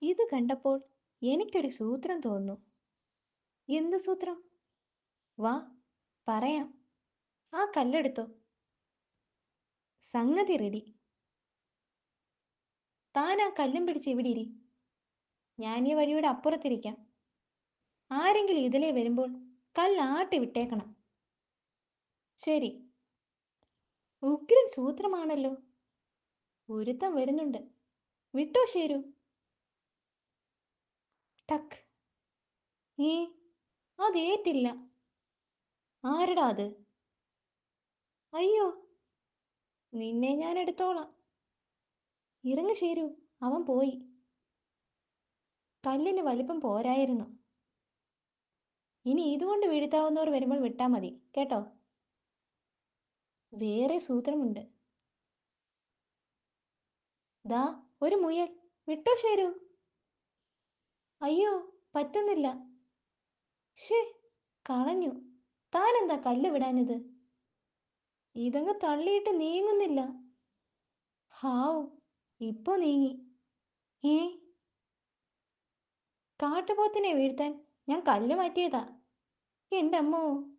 ഇത് കണ്ടപ്പോൾ എനിക്കൊരു സൂത്രം തോന്നുന്നു. എന്തു സൂത്രം? വാ, പറയാം. ആ കല്ലെടുത്തോ. സംഗതി റെഡി. താൻ ആ കല്ലും പിടിച്ച് ഇവിടെ ഇരി. ഞാൻ ഈ വഴിയുടെ അപ്പുറത്തിരിക്കാം. ആരെങ്കിലും ഇതിലേ വരുമ്പോൾ കല്ലാട്ടി വിട്ടേക്കണം. ശരി. ഉഗ്രൻ സൂത്രമാണല്ലോ. ഒരുത്തം വരുന്നുണ്ട്. വിട്ടോ ശരു. ടക്ക്. ഏ, അതേറ്റില്ല. ആരടാ അത്? അയ്യോ, നിന്നെ ഞാൻ എടുത്തോളാം. ഇറങ്ങു ശരു, അവൻ പോയി. കല്ലിന് വലിപ്പം പോരായിരുന്നു. ഇനി ഇതുകൊണ്ട് വീഴ്ത്താവുന്നവർ വരുമ്പോൾ വിട്ടാ മതി കേട്ടോ. വേറെ സൂത്രമുണ്ട്. ദാ ഒരു മുയൽ. വിട്ടോ ശരു. അയ്യോ, പറ്റുന്നില്ല. ഷേ, കളഞ്ഞു. താനെന്താ കല്ല് വിടാഞ്ഞത്? ഇതങ്ങ് തള്ളിയിട്ട് നീങ്ങുന്നില്ല. ഹാവ്, ഇപ്പൊ നീങ്ങി. ഏ, കാട്ടുപോത്തിനെ വീഴ്ത്താൻ ഞാൻ കല്ല് മാറ്റിയതാ. എൻ്റെ അമ്മോ,